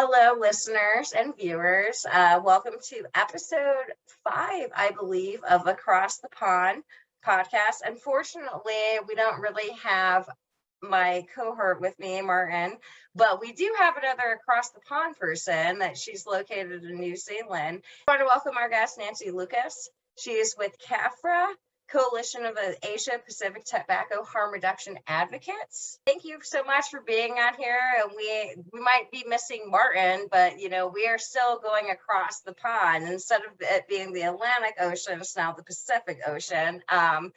Hello, listeners and viewers. Welcome to episode 5, I believe, of Across the Pond podcast. Unfortunately, we don't really have my cohort with me, Martin, but we do have another Across the Pond person that she's located in New Zealand. I want to welcome our guest, Nancy Loucas. She is with CAPHRA, Coalition of Asia Pacific Tobacco Harm Reduction Advocates. Thank you so much for being on here. And we might be missing Martin, but we are still going across the pond. Instead of it being the Atlantic Ocean, it's now the Pacific Ocean. And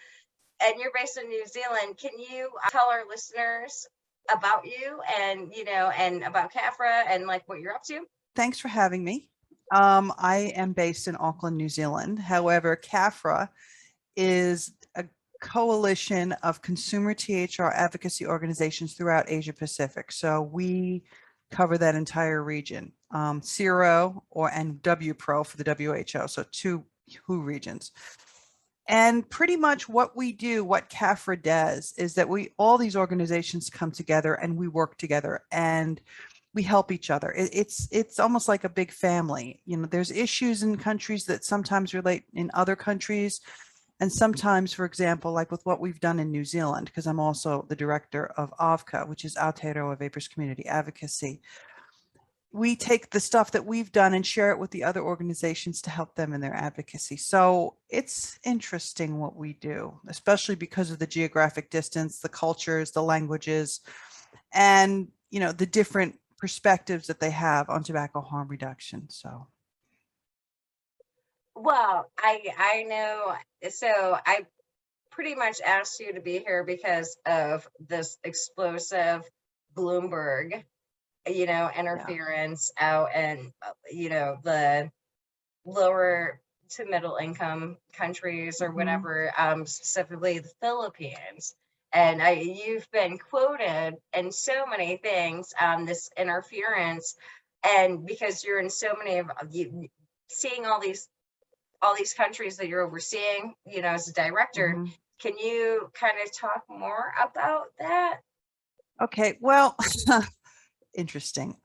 you're based in New Zealand. Can you tell our listeners about you and about CAPHRA and like what you're up to? Thanks for having me. I am based in Auckland, New Zealand. However, CAPHRA is a coalition of consumer THR advocacy organizations throughout Asia Pacific. So we cover that entire region, CIRO and WPRO for the WHO, so 2 WHO regions. And pretty much what we do, what CAPHRA does, is that all these organizations come together and we work together and we help each other. It's almost like a big family. There's issues in countries that sometimes relate in other countries. And sometimes, for example, like with what we've done in New Zealand, because I'm also the director of AVCA, which is Aotearoa Vapers Community Advocacy, we take the stuff that we've done and share it with the other organizations to help them in their advocacy. So it's interesting what we do, especially because of the geographic distance, the cultures, the languages, and the different perspectives that they have on tobacco harm reduction. So. Well, I know. So I pretty much asked you to be here because of this explosive Bloomberg, interference out and, the lower to middle income countries or whatever, specifically the Philippines. And you've been quoted in so many things on this interference, and because you're in so many of you seeing all these countries that you're overseeing, as a director, can you kind of talk more about that? Okay, well, interesting.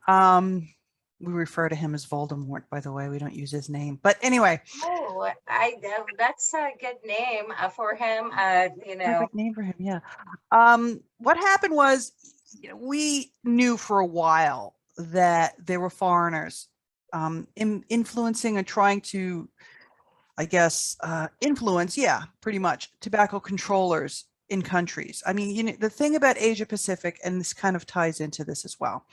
We refer to him as Voldemort, by the way. We don't use his name, but anyway. Oh, I know that's a good name for him. Perfect name for him, yeah. What happened was, we knew for a while that there were foreigners influencing and trying to, I guess, influence, pretty much, tobacco controllers in countries. I mean, the thing about Asia Pacific, and this kind of ties into this as well,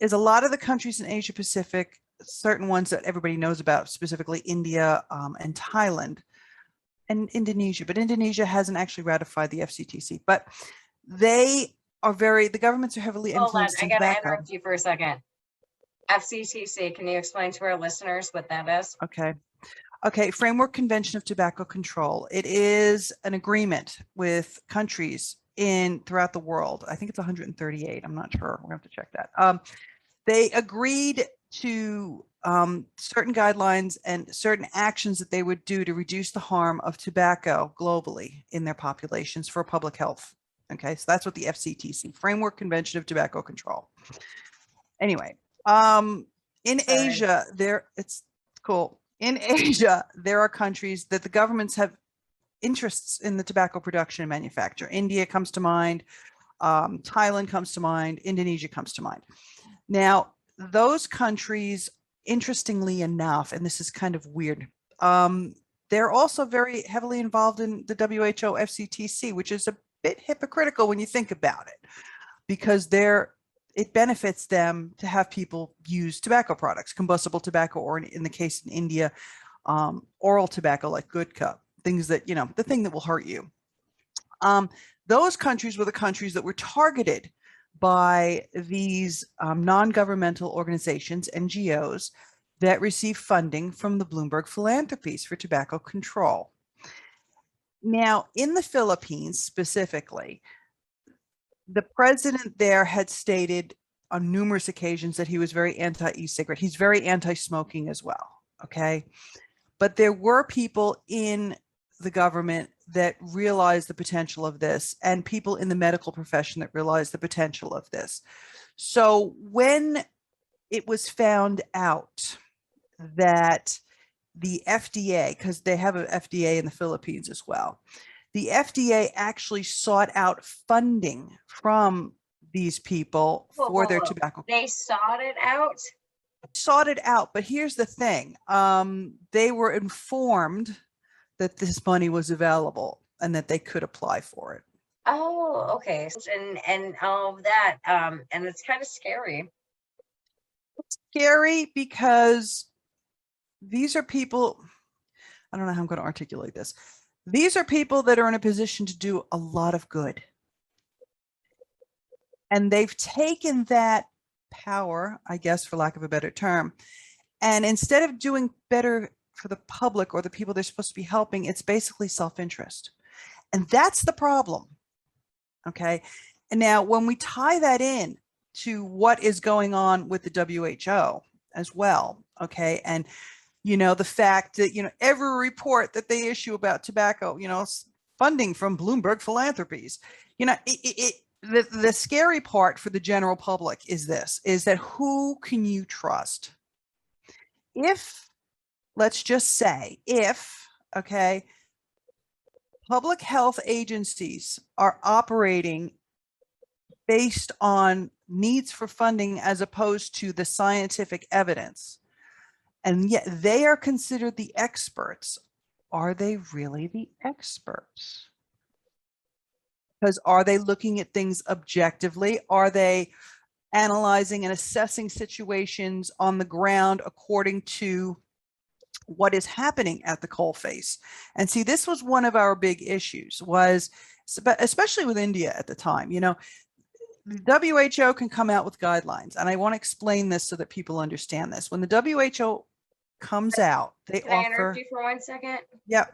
is a lot of the countries in Asia Pacific, certain ones that everybody knows about, specifically India and Thailand and Indonesia, but Indonesia hasn't actually ratified the FCTC, but the governments are heavily influenced. Hold on, I gotta interrupt you for a second. FCTC, can you explain to our listeners what that is? Okay, Framework Convention of Tobacco Control. It is an agreement with countries throughout the world. I think it's 138. I'm not sure. We're going to have to check that. They agreed to certain guidelines and certain actions that they would do to reduce the harm of tobacco globally in their populations for public health. Okay, so that's what the FCTC, Framework Convention of Tobacco Control. Anyway, in Asia, it's cool. In Asia, there are countries that the governments have interests in the tobacco production and manufacture. India comes to mind, Thailand comes to mind, Indonesia comes to mind. Now, those countries, interestingly enough, and this is kind of weird, they're also very heavily involved in the WHO FCTC, which is a bit hypocritical when you think about it, because it benefits them to have people use tobacco products, combustible tobacco, or in the case in India, oral tobacco like Gutka, things that, the thing that will hurt you. Those countries were the countries that were targeted by these non-governmental organizations, NGOs, that receive funding from the Bloomberg philanthropies for tobacco control. Now, in the Philippines specifically, the president there had stated on numerous occasions that he was very anti-e-cigarette. He's very anti-smoking as well, okay? But there were people in the government that realized the potential of this, and people in the medical profession that realized the potential of this. So when it was found out that the FDA, because they have an FDA in the Philippines as well, the FDA actually sought out funding from these people Whoa, for whoa, their whoa. tobacco. They sought it out? Sought it out, but here's the thing. They were informed that this money was available and that they could apply for it. Oh, okay. And all of that. And it's kind of scary. Scary because these are people, I don't know how I'm going to articulate this. These are people that are in a position to do a lot of good. And they've taken that power, I guess, for lack of a better term, and instead of doing better for the public or the people they're supposed to be helping, it's basically self-interest. And that's the problem. Okay. And now when we tie that in to what is going on with the WHO as well, okay, and the fact that every report that they issue about tobacco, funding from Bloomberg philanthropies, the scary part for the general public is that who can you trust? If, let's just say, okay, public health agencies are operating based on needs for funding as opposed to the scientific evidence, and yet they are considered the experts, are they really the experts? Because are they looking at things objectively? Are they analyzing and assessing situations on the ground according to what is happening at the coalface? And see, this was one of our big issues, was especially with India at the time. The WHO can come out with guidelines, and I want to explain this so that people understand this. When the WHO comes out, they Can I offer. interrupt you for 1 second? Yeah.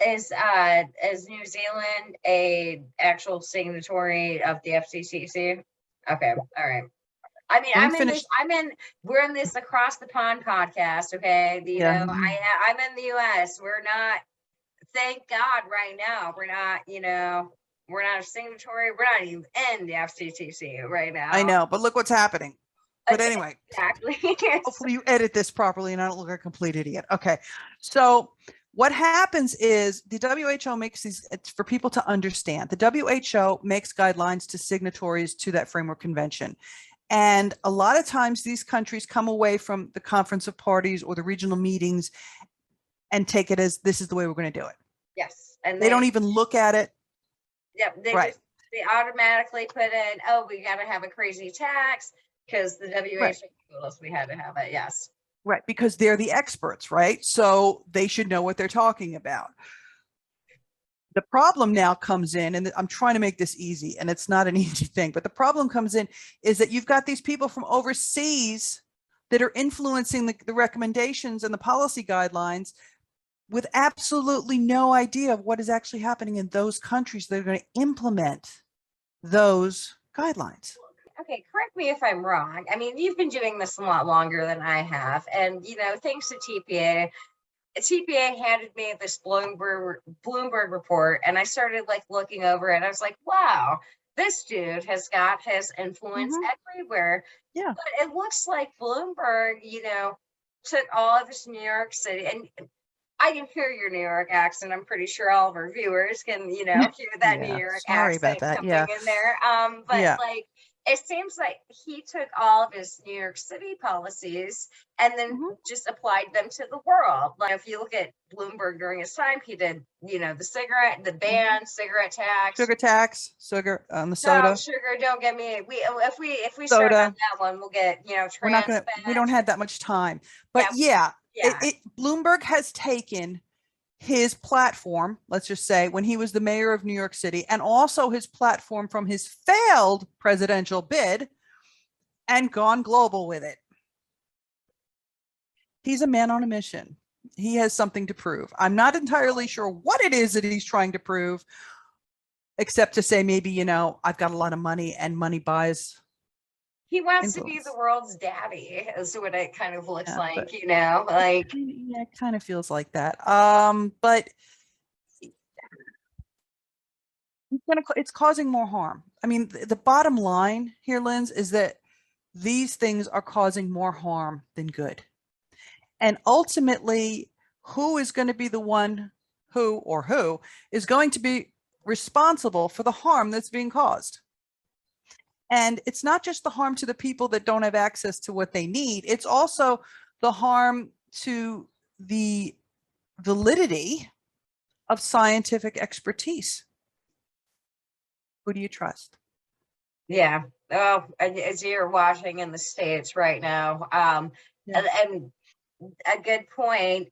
Is New Zealand a actual signatory of the FCCC? Okay, all right. I mean, we're in this across the pond podcast. Okay, Yeah. I'm in the U.S. We're not. Thank God, right now we're not. We're not a signatory. We're not even in the FCCC right now. I know, but look what's happening. But anyway, exactly. Hopefully you edit this properly and I don't look like a complete idiot. Okay, so what happens is the WHO makes these, it's for people to understand. The WHO makes guidelines to signatories to that framework convention. And a lot of times these countries come away from the conference of parties or the regional meetings and take it as this is the way we're going to do it. Yes. And they don't even look at it. Yep. Right. They automatically put in, oh, we got to have a crazy tax because the WHO told us we had to have it. Yes. Right. Because they're the experts, right? So they should know what they're talking about. The problem now comes in, and I'm trying to make this easy, and it's not an easy thing, but the problem comes in is that you've got these people from overseas that are influencing the recommendations and the policy guidelines with absolutely no idea of what is actually happening in those countries that are going to implement those guidelines. Okay, correct me if I'm wrong. I mean, you've been doing this a lot longer than I have. And, thanks to TPA handed me this Bloomberg report, and I started looking over it. I was like, wow, this dude has got his influence everywhere. Yeah. But it looks like Bloomberg, took all of this New York City, and I can hear your New York accent. I'm pretty sure all of our viewers can, hear that New York accent coming in there. But it seems like he took all of his New York City policies and then just applied them to the world. Like if you look at Bloomberg during his time, he did, the ban, cigarette tax, sugar on the soda. No, sugar, don't get me. If we start on that one, we'll get We're not gonna. We don't have that much time. But Bloomberg has taken his platform, let's just say, when he was the mayor of New York City, and also his platform from his failed presidential bid, and gone global with it. He's a man on a mission. He has something to prove. I'm not entirely sure what it is that he's trying to prove, except to say maybe, I've got a lot of money and money buys. He wants to be the world's daddy, is what it kind of looks like, but, Yeah, it kind of feels like that. But it's causing more harm. I mean, the bottom line here, Linz, is that these things are causing more harm than good. And ultimately, who is going to be the one who is going to be responsible for the harm that's being caused? And it's not just the harm to the people that don't have access to what they need. It's also the harm to the validity of scientific expertise. Who do you trust? Yeah. Oh, as you're watching in the States right now. Yeah. And a good point.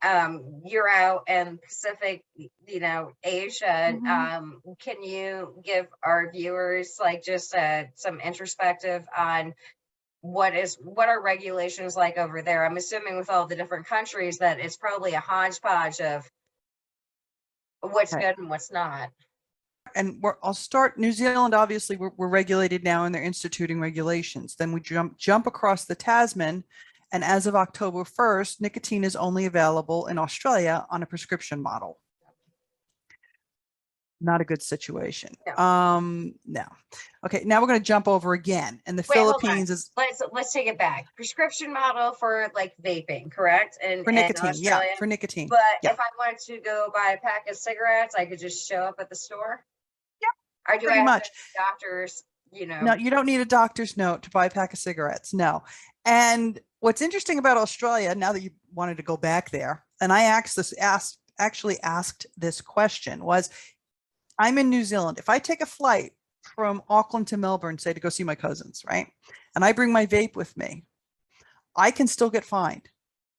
You're out in Pacific, Asia. Mhm. Can you give our viewers like just some introspective on what are regulations like over there? I'm assuming with all the different countries that it's probably a hodgepodge of what's Okay. good and what's not. And I'll start New Zealand. Obviously, we're regulated now, and they're instituting regulations. Then we jump across the Tasman, and as of October 1st, nicotine is only available in Australia on a prescription model. Not a good situation. No. Okay, now we're going to jump over again, and the Wait, hold on. Philippines is Let's take it back. Prescription model for like vaping, correct? for In nicotine. Yeah, Australia. for nicotine. But Yeah, if I wanted to go buy a pack of cigarettes, I could just show up at the store. Or do I pretty have to much. see doctors, No, you don't need a doctor's note to buy a pack of cigarettes. No. And what's interesting about Australia, now that you wanted to go back there, and I actually asked this question, was I'm in New Zealand. If I take a flight from Auckland to Melbourne, say to go see my cousins, right? And I bring my vape with me, I can still get fined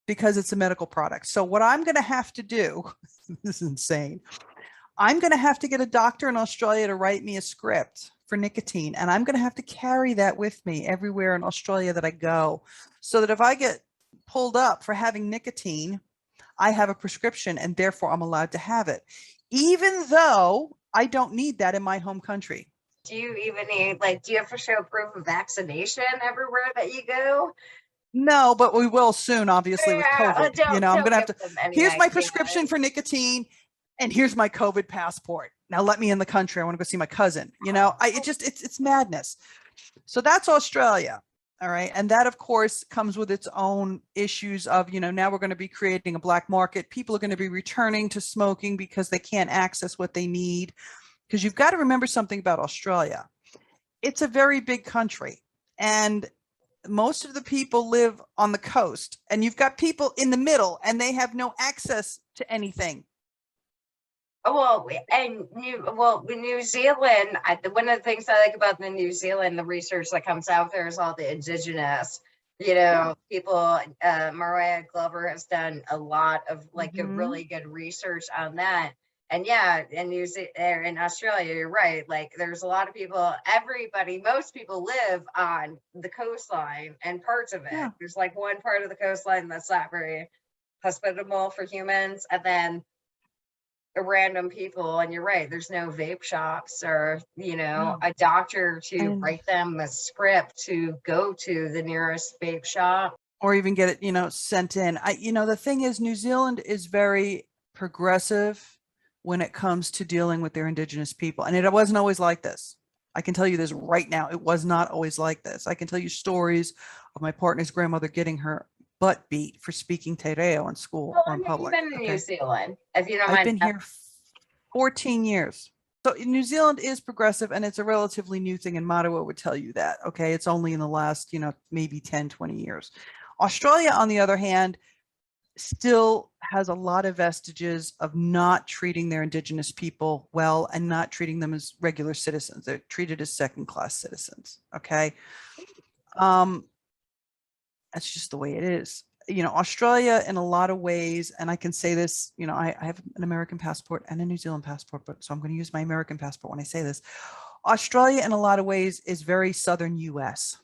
because it's a medical product. So what I'm going to have to do, this is insane. I'm going to have to get a doctor in Australia to write me a script for nicotine. And I'm going to have to carry that with me everywhere in Australia that I go. So that if I get pulled up for having nicotine, I have a prescription and therefore I'm allowed to have it, even though I don't need that in my home country. do you even need do you have to show proof of vaccination everywhere that you go? No, but we will soon, obviously, with Yeah, COVID. I'm don't going to have give to, them any here's my ideas. prescription for nicotine and here's my COVID passport. Now let me in the country. I want to go see my cousin. It's madness. So that's Australia. All right. And that, of course, comes with its own issues of, now we're going to be creating a black market. People are going to be returning to smoking because they can't access what they need. Because you've got to remember something about Australia. It's a very big country. And most of the people live on the coast, and you've got people in the middle and they have no access to anything. Well, and New Zealand, one of the things I like about the New Zealand, the research that comes out there is all the indigenous, people. Mariah Glover has done a lot of a really good research on that. And yeah, in Australia, you're right. Like, there's a lot of people. Most people live on the coastline and parts of it. Yeah. There's like one part of the coastline that's not very hospitable for humans, and then random people. And you're right, there's no vape shops or a doctor to write them a script to go to the nearest vape shop or even get it sent in. The thing is, New Zealand is very progressive when it comes to dealing with their indigenous people, and it wasn't always like this. I can tell you this right now, it was not always like this. I can tell you stories of my partner's grandmother getting her butt beat for speaking te reo in school or in How long have you public. been in New Zealand, if you don't I've mind? been here 14 years. So New Zealand is progressive, and it's a relatively new thing, and Mattawa would tell you that. Okay, it's only in the last, maybe 10, 20 years. Australia, on the other hand, still has a lot of vestiges of not treating their indigenous people well and not treating them as regular citizens. They're treated as second-class citizens. Okay. That's just the way it is. Australia in a lot of ways, and I can say this, I have an American passport and a New Zealand passport, but so I'm going to use my American passport when I say this. Australia in a lot of ways is very southern US.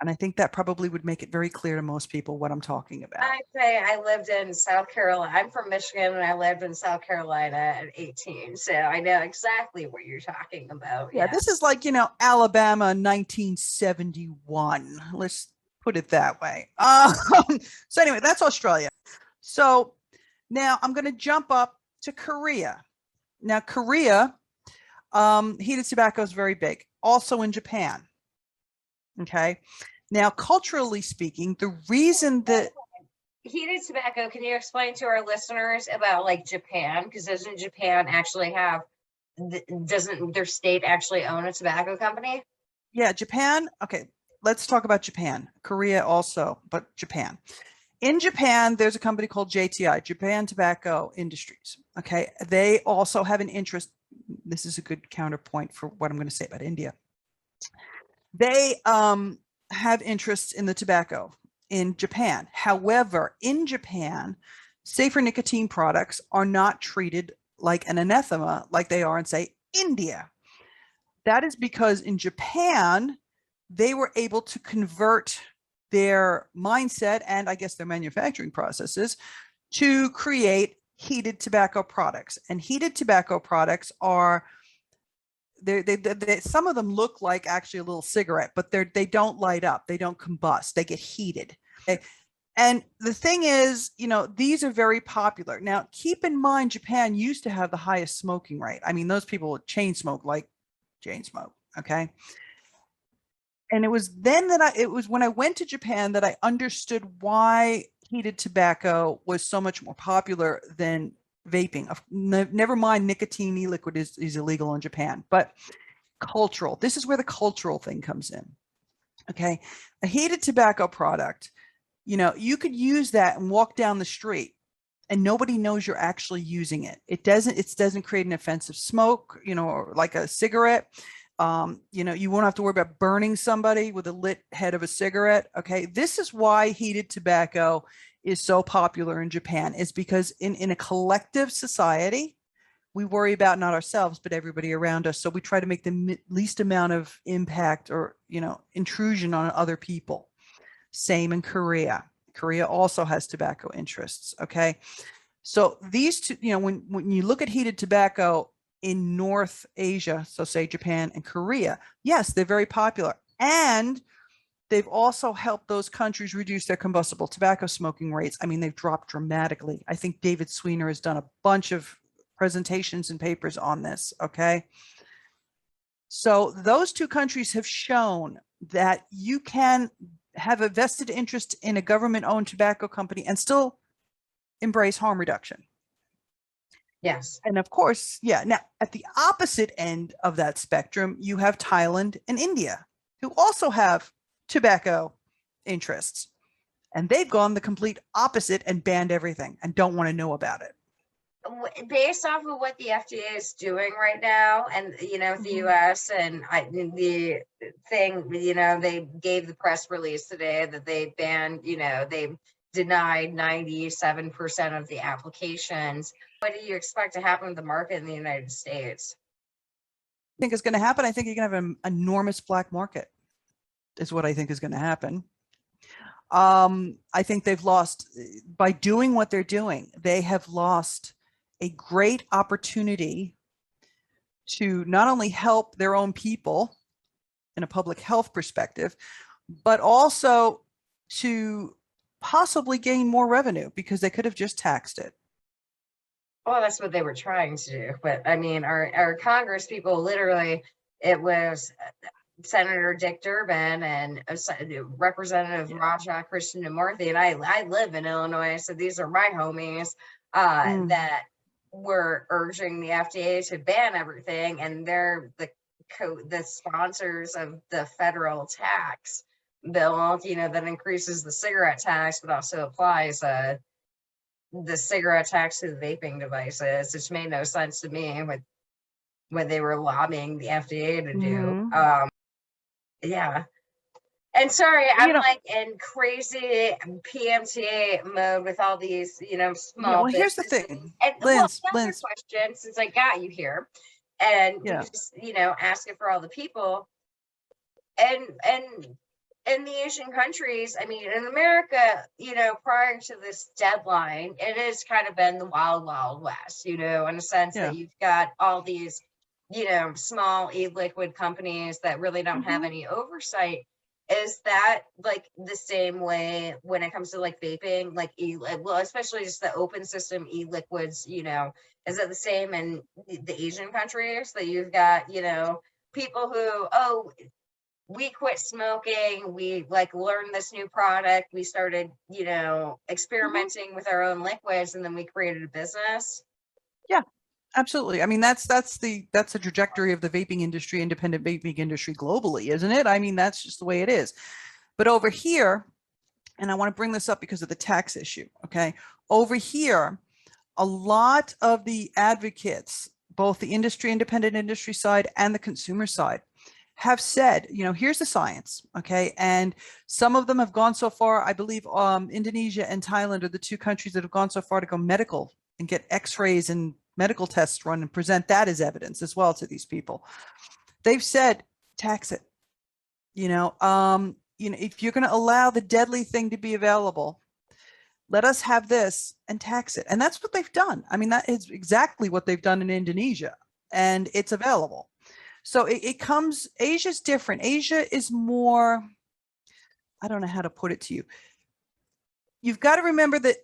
And I think that probably would make it very clear to most people what I'm talking about. I'd say I lived in South Carolina. I'm from Michigan, and I lived in South Carolina at 18. So I know exactly what you're talking about. Yeah, this is like, Alabama 1971. Let's put it that way. So anyway, that's Australia. So now I'm going to jump up to Korea. Now, Korea, heated tobacco is very big. Also in Japan. Okay. Now, culturally speaking, the reason that Heated tobacco, can you explain to our listeners about like Japan? Because doesn't Japan actually have, doesn't their state actually own a tobacco company? yeah, Japan. Okay, let's talk about Japan. Korea also, but Japan. In Japan, there's a company called JTI, Japan Tobacco Industries. Okay, they also have an interest. This is a good counterpoint for what I'm going to say about India. They have interests in the tobacco in Japan. However, in Japan, safer nicotine products are not treated like an anathema like they are in, say, India. That is because in Japan, they were able to convert their mindset and I guess their manufacturing processes to create heated tobacco products. And heated tobacco products are some of them look like actually a little cigarette, but they don't light up, they don't combust, they get heated. Okay. And the thing is, these are very popular. Now, keep in mind, Japan used to have the highest smoking rate. I mean, those people chain smoke like chain smoke. Okay. And it was then that it was when I went to Japan that I understood why heated tobacco was so much more popular than vaping. Never mind, nicotine e-liquid is illegal in Japan, but cultural. This is where the cultural thing comes in. Okay. A heated tobacco product, you could use that and walk down the street and nobody knows you're actually using it. It doesn't create an offensive smoke, or like a cigarette. You won't have to worry about burning somebody with a lit head of a cigarette. Okay. This is why heated tobacco is so popular in Japan, is because in a collective society, we worry about not ourselves, but everybody around us. So we try to make the least amount of impact or, intrusion on other people. Same in Korea. Korea also has tobacco interests. Okay. So these two, when you look at heated tobacco in North Asia, so say Japan and Korea, yes, they're very popular. And they've also helped those countries reduce their combustible tobacco smoking rates. I mean, they've dropped dramatically. I think David Sweeter has done a bunch of presentations and papers on this. Okay. So those two countries have shown that you can have a vested interest in a government-owned tobacco company and still embrace harm reduction. Yes. And of course, yeah. Now, at the opposite end of that spectrum, you have Thailand and India, who also have tobacco interests. And they've gone the complete opposite and banned everything and don't want to know about it. Based off of what the FDA is doing right now, and the US and the thing, they gave the press release today that they banned, they denied 97% of the applications. What do you expect to happen with the market in the United States? I think is going to happen. I think you're going to have an enormous black market, is what I think is going to happen. I think they've lost, by doing what they're doing, they have lost a great opportunity to not only help their own people in a public health perspective, but also to possibly gain more revenue because they could have just taxed it. Well, that's what they were trying to do. But I mean, our Congress people literally, it was Senator Dick Durbin and Representative Raja Krishnamurthy, and I live in Illinois, so these are my homies that were urging the FDA to ban everything, and they're the sponsors of the federal tax bill, that increases the cigarette tax, but also applies the cigarette tax to the vaping devices, which made no sense to me with what they were lobbying the FDA to do. Yeah. And sorry, I'm like in crazy PMTA mode with all these, small here's the businesses. thing. And Linz, another question, since I got you here, and we just, asking for all the people, and in the Asian countries, I mean, in America, prior to this deadline, it has kind of been the wild, wild west, in a sense that you've got all these, small e-liquid companies that really don't have any oversight. Is that like the same way when it comes to like vaping, like especially just the open system e-liquids, is it the same in the Asian countries that you've got, people who, we quit smoking. We like learned this new product. We started, experimenting with our own liquids, and then we created a business. Yeah, absolutely. I mean, that's the trajectory of the vaping industry, independent vaping industry globally, isn't it? I mean, that's just the way it is. But over here, and I want to bring this up because of the tax issue, okay? Over here, a lot of the advocates, both the independent industry side and the consumer side, have said, here's the science, okay? And some of them have gone so far, I believe Indonesia and Thailand are the two countries that have gone so far to go medical and get x-rays and medical tests run and present that as evidence as well to these people. They've said, tax it. If you're going to allow the deadly thing to be available, let us have this and tax it. And that's what they've done. I mean, that is exactly what they've done in Indonesia, and it's available. So it comes, Asia's different. Asia is more, I don't know how to put it to you. You've got to remember that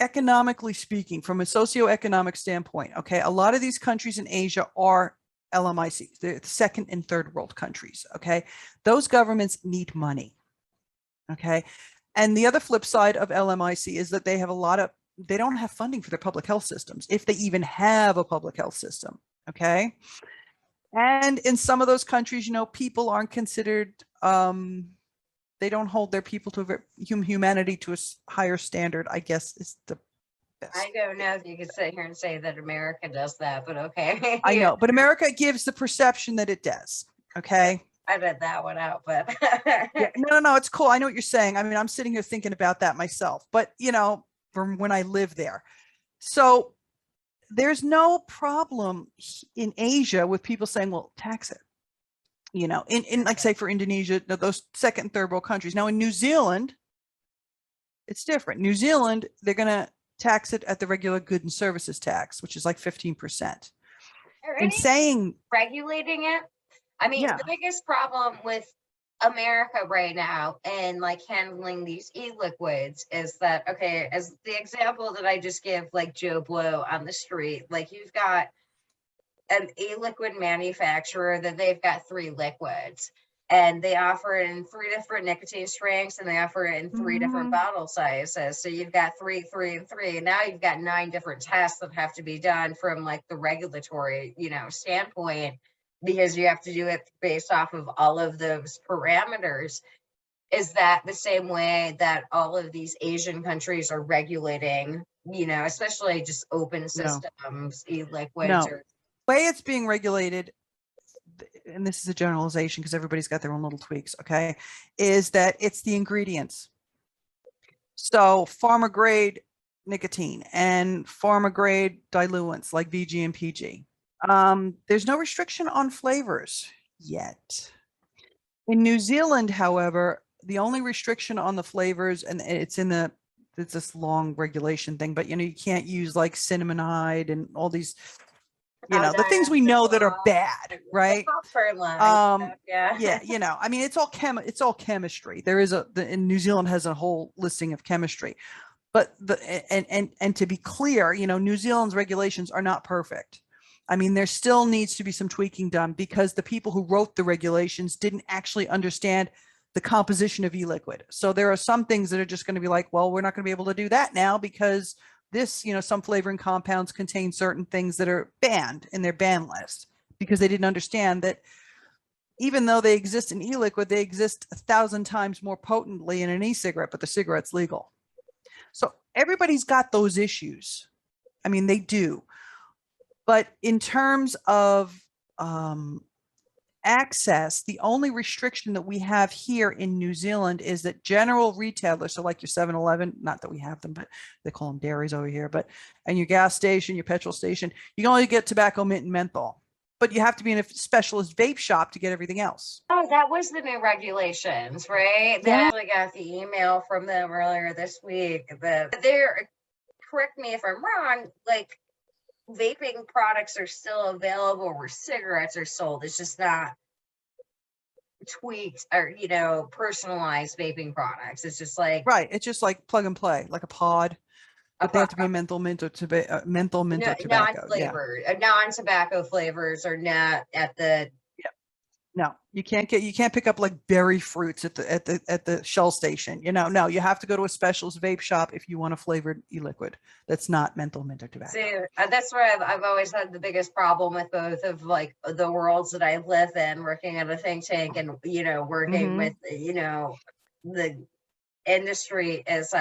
economically speaking, from a socioeconomic standpoint, okay, a lot of these countries in Asia are LMICs, the second and third world countries, okay? Those governments need money, okay? And the other flip side of LMIC is that they don't have funding for their public health systems, if they even have a public health system, okay? And in some of those countries, people aren't considered, they don't hold their people to humanity to a higher standard, I guess is the best. I don't know if you could sit here and say that America does that, but okay. I know, but America gives the perception that it does, okay? I read that one out, but Yeah, no, it's cool. I know what you're saying. I mean, I'm sitting here thinking about that myself, but from when I live there. So there's no problem in Asia with people saying, well, tax it, in like say for Indonesia, those second and third world countries. Now in New Zealand, it's different. New Zealand, they're going to tax it at the regular good and services tax, which is like 15%. And saying regulating it. I mean, the biggest problem with America right now and like handling these e-liquids is that, okay, as the example that I just give, like Joe Blow on the street, like you've got an e-liquid manufacturer that they've got 3 liquids and they offer it in 3 different nicotine strengths and they offer it in 3 different bottle sizes. So you've got 3, 3, and 3. And now you've got 9 different tests that have to be done from like the regulatory, standpoint, because you have to do it based off of all of those parameters. Is that the same way that all of these Asian countries are regulating, especially just open systems, e-liquids? No. The way it's being regulated, and this is a generalization because everybody's got their own little tweaks, okay, is that it's the ingredients. So pharma grade nicotine and pharma grade diluents like VG and PG. There's no restriction on flavors yet. In New Zealand, however, the only restriction on the flavors, and it's this long regulation thing, but you can't use like cinnamonide and all these, the things we know that are bad, right? Yeah, I mean, it's all chemistry. There is in New Zealand has a whole listing of chemistry, but and to be clear, New Zealand's regulations are not perfect. I mean, there still needs to be some tweaking done because the people who wrote the regulations didn't actually understand the composition of e-liquid. So there are some things that are just going to be like, well, we're not going to be able to do that now because this, some flavoring compounds contain certain things that are banned in their ban list because they didn't understand that even though they exist in e-liquid, they exist 1,000 times more potently in an e-cigarette, but the cigarette's legal. So everybody's got those issues. I mean, they do. But in terms of access, the only restriction that we have here in New Zealand is that general retailers, so like your 7-Eleven, not that we have them, but they call them dairies over here, and your gas station, your petrol station, you can only get tobacco, mint, and menthol. But you have to be in a specialist vape shop to get everything else. Oh, that was the new regulations, right? Yeah. I got the email from them earlier this week that they're, correct me if I'm wrong, like vaping products are still available where cigarettes are sold. It's just not tweaked or, personalized vaping products. It's just like. Right. It's just like plug and play, like a pod. But they have to be menthol, mint, or tobacco. Non-flavored, non-tobacco flavors are not at the No, you can't pick up like berry fruits at the Shell station. No, you have to go to a specialist vape shop if you want a flavored e-liquid that's not menthol mint or tobacco. See, that's where I've always had the biggest problem with both of like the worlds that I live in, working at a think tank and, working with, the industry is,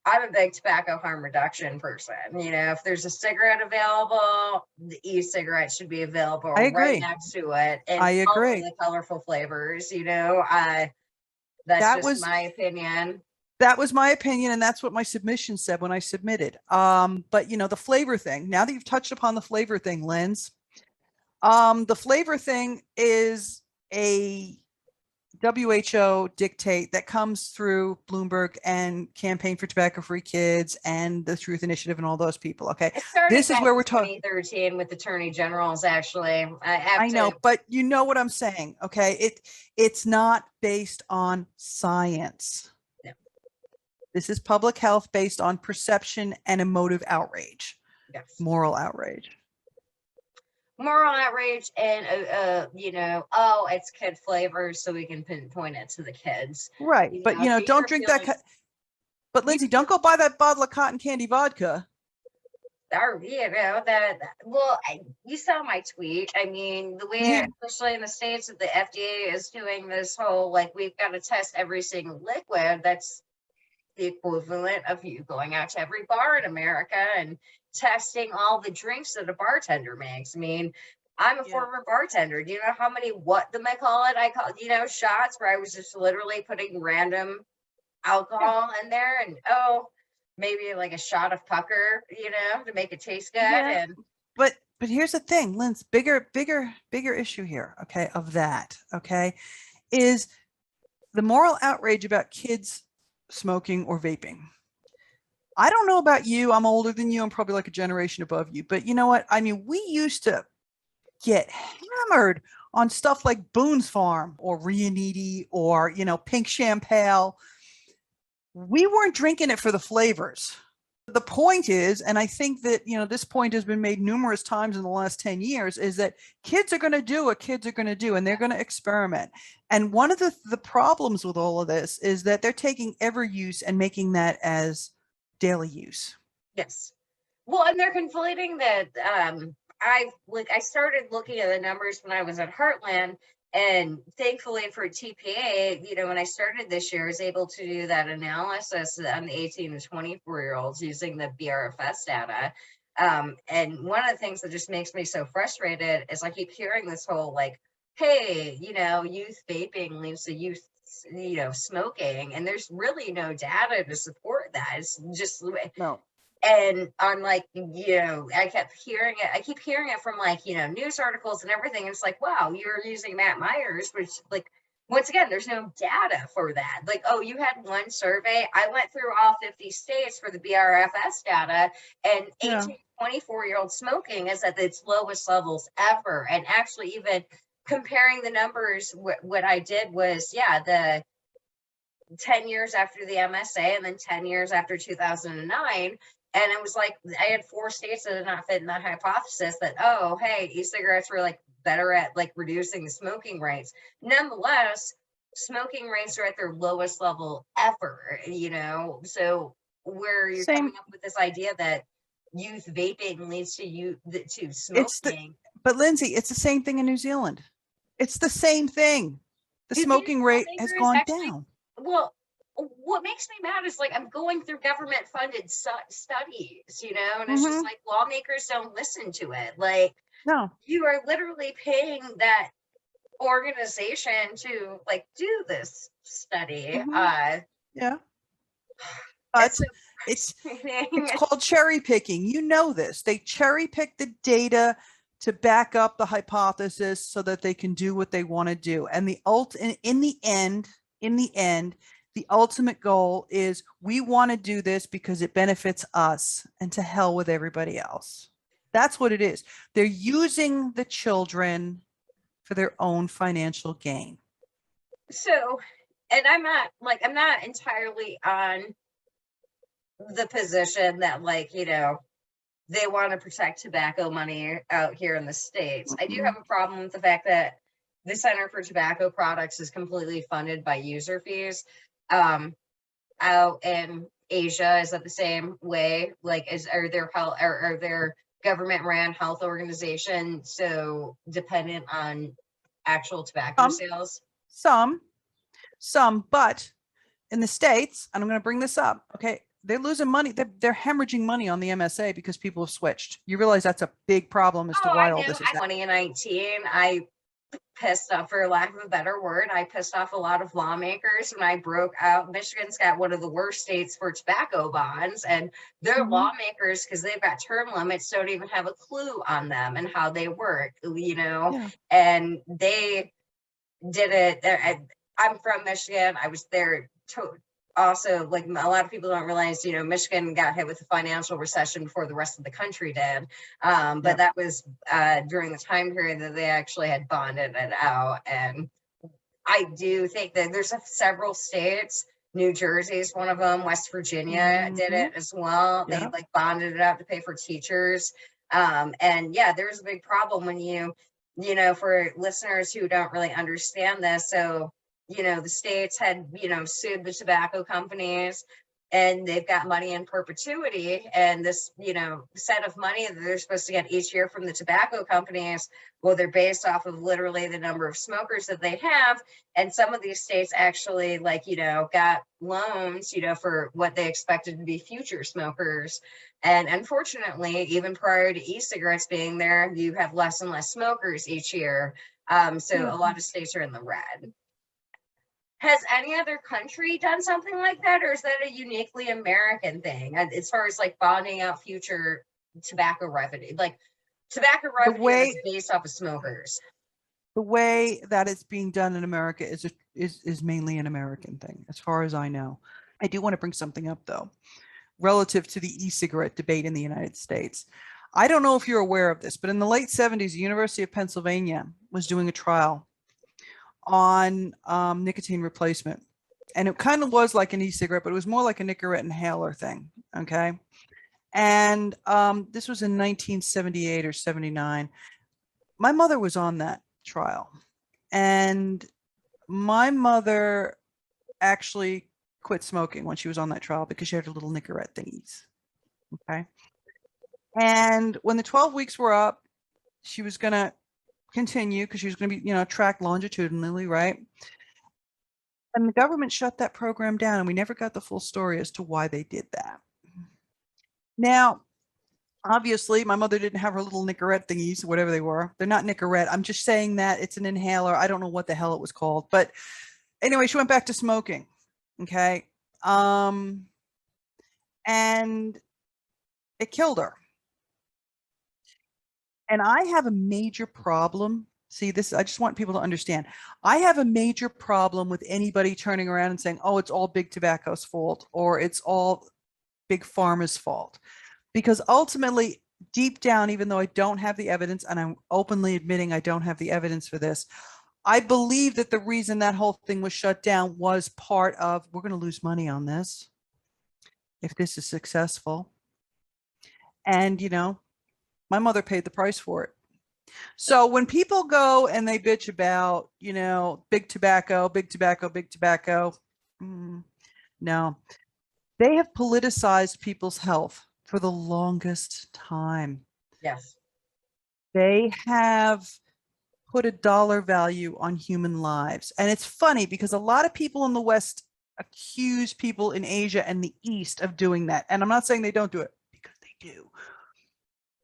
I'm a big tobacco harm reduction person. If there's a cigarette available, the e-cigarette should be available I right agree. next to it. And I all of agree. the colorful flavors, that's That just was my opinion. that was my opinion, and that's what my submission said when I submitted. But the flavor thing. Now that you've touched upon the flavor thing, Linz, the flavor thing is a WHO dictate that comes through Bloomberg and Campaign for Tobacco-Free Kids and the Truth Initiative and all those people. Okay, It started this is where we're talking. 2013 with attorney generals. Actually, I know, but you know what I'm saying. Okay, it's not based on science. No. This is public health based on perception and emotive outrage. Yes. Moral outrage. Moral outrage and it's kid flavors, so we can pinpoint it to the kids, right? But don't drink that. But Lindsay, don't go buy that bottle of cotton candy vodka. Or that. Well, you saw my tweet. I mean, the way, especially in the States, that the FDA is doing this whole like we've got to test every single liquid. That's the equivalent of you going out to every bar in America and testing all the drinks that a bartender makes. I mean, I'm a former bartender. Do you know how many, I call, shots where I was just literally putting random alcohol in there and, maybe like a shot of pucker, to make it taste good. Yeah. And but here's the thing, Linz, bigger issue here, okay, of that, okay, is the moral outrage about kids smoking or vaping. I don't know about you. I'm older than you. I'm probably like a generation above you. But you know what? I mean, we used to get hammered on stuff like Boone's Farm or Rianiti or, Pink Champagne. We weren't drinking it for the flavors. The point is, and I think that, this point has been made numerous times in the last 10 years, is that kids are going to do what kids are going to do, and they're going to experiment. And one of the problems with all of this is that they're taking ever use and making that as daily use. Yes. Well, and they're conflating that. I started looking at the numbers when I was at Heartland, and thankfully for TPA, when I started this year, I was able to do that analysis on the 18 to 24-year-olds using the BRFS data. And one of the things that just makes me so frustrated is I keep hearing this whole like, hey, youth vaping leads to youth, smoking, and there's really no data to support that. It's just no. And I'm like, I keep hearing it from like, news articles and everything. It's like, wow, you're using Matt Myers, which like, once again, there's no data for that. Like, oh, you had one survey. I went through all 50 states for the BRFS data, and 18 to 24-year-old smoking is at its lowest levels ever. And actually even comparing the numbers, what I did was, the 10 years after the MSA and then 10 years after 2009. And it was like, I had 4 states that did not fit in that hypothesis that, oh, hey, e-cigarettes were like better at like reducing the smoking rates. Nonetheless, smoking rates are at their lowest level ever, so where you're coming up with this idea that youth vaping leads to smoking. But Lindsay, it's the same thing in New Zealand. It's the same thing. The smoking rate has gone down. Well, what makes me mad is like I'm going through government funded studies, and it's just like lawmakers don't listen to it. Like, no, you are literally paying that organization to like do this study. It's called cherry picking. You know this. They cherry pick the data to back up the hypothesis so that they can do what they want to do. And in the end, the ultimate goal is we want to do this because it benefits us, and to hell with everybody else. That's what it is. They're using the children for their own financial gain. So, and I'm not entirely on the position that like, they want to protect tobacco money out here in the States. I do have a problem with the fact that the Center for Tobacco Products is completely funded by user fees. Out in Asia, is that the same way? Like, are their health, are their government ran health organization so dependent on actual tobacco Some, sales? some, but in the States, and I'm going to bring this up, okay, they're losing money. They're hemorrhaging money on the MSA because people have switched. You realize that's a big problem as to Oh, why I all do. this is happening. 2019, I pissed off, for lack of a better word, I pissed off a lot of lawmakers when I broke out. Michigan's got one of the worst states for tobacco bonds, and their lawmakers, because they've got term limits, don't even have a clue on them and how they work, Yeah. and they did it. I'm from Michigan. I was there also, like, a lot of people don't realize, Michigan got hit with a financial recession before the rest of the country did. But that was during the time period that they actually had bonded it out. And I do think that there's several states. New Jersey is one of them. West Virginia did it as well. They like bonded it out to pay for teachers. And yeah, there's a big problem when for listeners who don't really understand this. So, the states had, sued the tobacco companies, and they've got money in perpetuity. And this, set of money that they're supposed to get each year from the tobacco companies, well, they're based off of literally the number of smokers that they have. And some of these states actually, got loans, for what they expected to be future smokers. And unfortunately, even prior to e-cigarettes being there, you have less and less smokers each year. So a lot of states are in the red. Has any other country done something like that, or is that a uniquely American thing as far as like bonding out future tobacco revenue? Like, tobacco revenue is based off of smokers. The way that it's being done in America is mainly an American thing, as far as I know. I do want to bring something up, though, relative to the e-cigarette debate in the United States. I don't know if you're aware of this, but in the late 70s, the University of Pennsylvania was doing a trial on nicotine replacement. And it kind of was like an e-cigarette, but it was more like a Nicorette inhaler thing. Okay. And this was in 1978 or 79. My mother was on that trial. And my mother actually quit smoking when she was on that trial because she had her little Nicorette thingies. Okay. And when the 12 weeks were up, she was going to continue because she was going to be, tracked longitudinally, right? And the government shut that program down, and we never got the full story as to why they did that. Now, obviously, my mother didn't have her little Nicorette thingies, whatever they were. They're not Nicorette. I'm just saying that it's an inhaler. I don't know what the hell it was called. But anyway, she went back to smoking. Okay. And it killed her. And I have a major problem. See, I just want people to understand. I have a major problem with anybody turning around and saying, oh, it's all big tobacco's fault, or it's all big pharma's fault. Because ultimately, deep down, even though I don't have the evidence, and I'm openly admitting I don't have the evidence for this, I believe that the reason that whole thing was shut down was part of, we're going to lose money on this if this is successful. And, my mother paid the price for it. So when people go and they bitch about, big tobacco, big tobacco, big tobacco, no, they have politicized people's health for the longest time. Yes. They have put a dollar value on human lives. And it's funny because a lot of people in the West accuse people in Asia and the East of doing that. And I'm not saying they don't do it, because they do.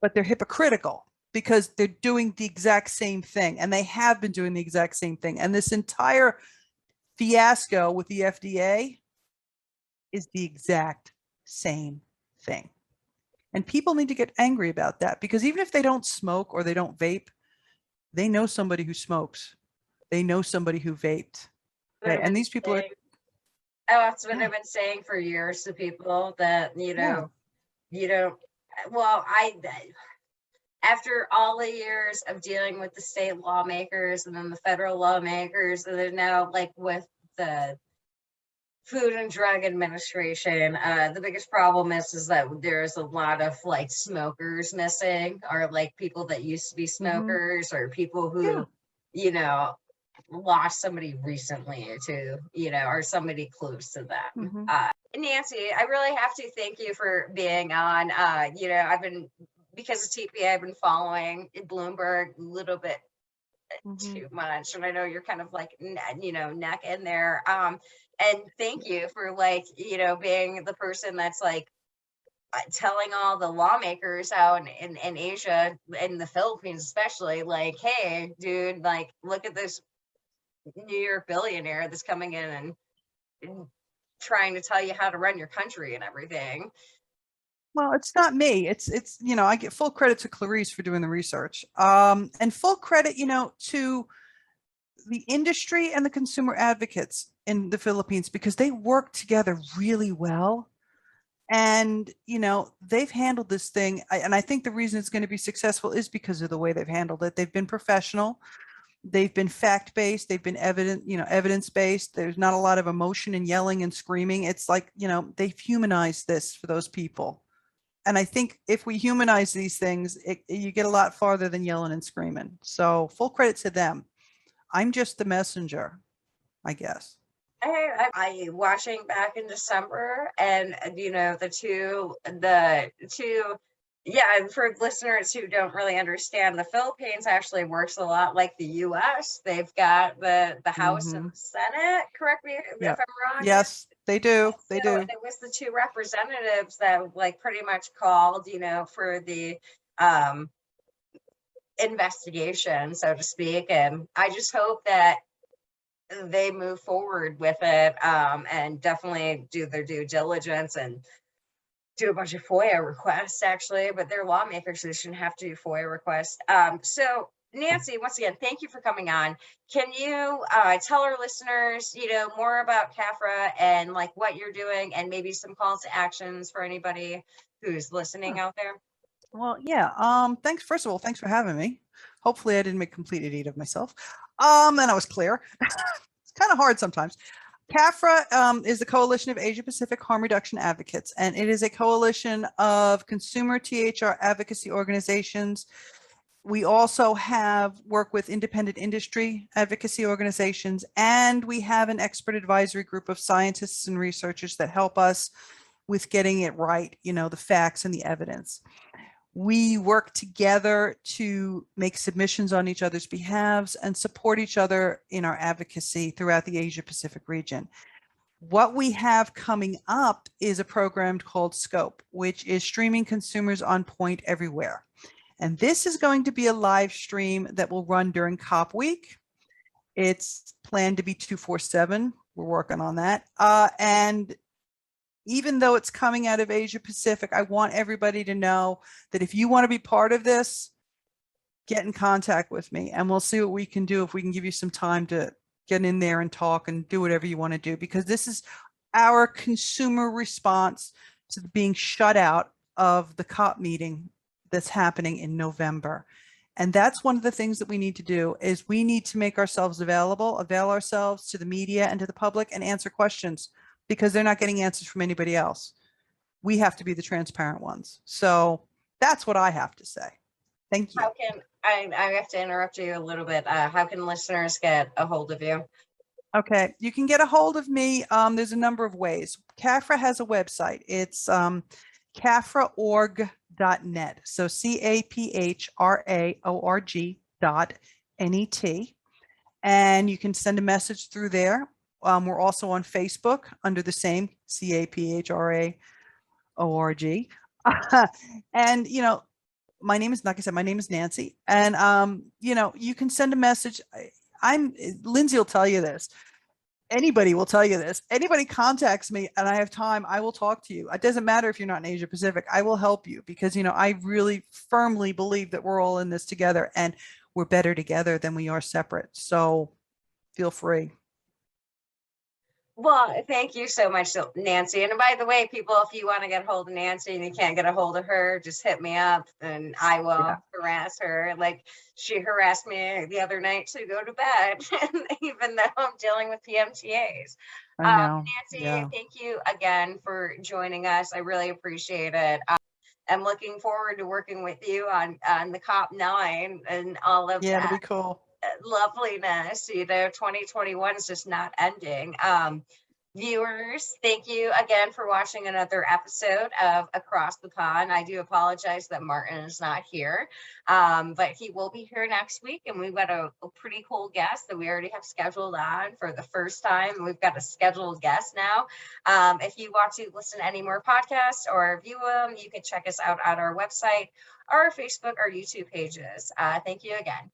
But they're hypocritical because they're doing the exact same thing, and they have been doing the exact same thing. And this entire fiasco with the FDA is the exact same thing. And people need to get angry about that, because even if they don't smoke or they don't vape, they know somebody who smokes. They know somebody who vaped. Okay? And these people are. That's what I've been saying for years to people, that, well, after all the years of dealing with the state lawmakers and then the federal lawmakers, and then now like with the Food and Drug Administration, the biggest problem is that there's a lot of like smokers missing, or like people that used to be smokers, or people who, lost somebody recently to, or somebody close to them. Mm-hmm. Nancy, I really have to thank you for being on. Because of TPA, I've been following Bloomberg a little bit Mm-hmm. too much, and I know you're kind of like, neck in there. And thank you for being the person that's like telling all the lawmakers out in Asia, in the Philippines especially, like, hey, dude, like, look at this New York billionaire that's coming in and trying to tell you how to run your country and everything. Well, it's not me. It's I get full credit to Clarice for doing the research. And full credit, to the industry and the consumer advocates in the Philippines, because they work together really well. And, they've handled this thing. And I think the reason it's going to be successful is because of the way they've handled it. They've been professional. They've been fact-based. They've been evidence-based. There's not a lot of emotion and yelling and screaming. It's like, they've humanized this for those people. And I think if we humanize these things, you get a lot farther than yelling and screaming. So full credit to them. I'm just the messenger, I guess. I watching back in December, and the two, yeah. For listeners who don't really understand, the Philippines actually works a lot like the U.S. They've got the House and Mm-hmm. the Senate. Correct me Yeah. if I'm wrong. Yes, they do. They So do. it was the two representatives that pretty much called, for the investigation, so to speak. And I just hope that they move forward with it, and definitely do their due diligence and do a bunch of FOIA requests, actually, but they're lawmakers, so they shouldn't have to do FOIA requests. So Nancy, once again, thank you for coming on. Can you tell our listeners, more about CAPHRA and like what you're doing, and maybe some calls to actions for anybody who's listening out there? Well, yeah. Thanks. First of all, thanks for having me. Hopefully I didn't make a complete idiot of myself. And I was clear. It's kind of hard sometimes. CAPHRA is the Coalition of Asia Pacific Harm Reduction Advocates, and it is a coalition of consumer THR advocacy organizations. We also have work with independent industry advocacy organizations, and we have an expert advisory group of scientists and researchers that help us with getting it right, the facts and the evidence. We work together to make submissions on each other's behalves and support each other in our advocacy throughout the Asia Pacific region. What we have coming up is a program called Scope, which is streaming consumers on point everywhere. And this is going to be a live stream that will run during COP week. It's planned to be 247. We're working on that. And even though it's coming out of Asia Pacific, I want everybody to know that if you want to be part of this, get in contact with me and we'll see what we can do, if we can give you some time to get in there and talk and do whatever you want to do, because this is our consumer response to being shut out of the COP meeting that's happening in November. And that's one of the things that we need to do, is we need to make ourselves avail ourselves to the media and to the public and answer questions, because they're not getting answers from anybody else. We have to be the transparent ones. So that's what I have to say. Thank you. How can I have to interrupt you a little bit? How can listeners get a hold of you? Okay, you can get a hold of me. There's a number of ways. CAPHRA has a website. It's caphraorg.net. So CAPHRAORG.net. And you can send a message through there. We're also on Facebook under the same CAPHRAORG. And, my name is, like I said, my name is Nancy. And, you can send a message. Lindsay will tell you this. Anybody will tell you this. Anybody contacts me and I have time, I will talk to you. It doesn't matter if you're not in Asia Pacific. I will help you, because, I really firmly believe that we're all in this together and we're better together than we are separate. So feel free. Well, thank you so much, Nancy. And by the way, people, if you want to get a hold of Nancy and you can't get a hold of her, just hit me up and I will harass her. Like she harassed me the other night to go to bed, even though I'm dealing with PMTAs. I know. Nancy, Yeah. thank you again for joining us. I really appreciate it. I'm looking forward to working with you on the COP9 and all of that. Yeah, it'll be cool. loveliness. 2021 is just not ending. Viewers, thank you again for watching another episode of Across the Pond. I do apologize that Martin is not here, but he will be here next week, and we've got a pretty cool guest that we already have scheduled on for the first time. We've got a scheduled guest now. If you want to listen to any more podcasts or view them, you can check us out on our website, our Facebook, or YouTube pages. Thank you again.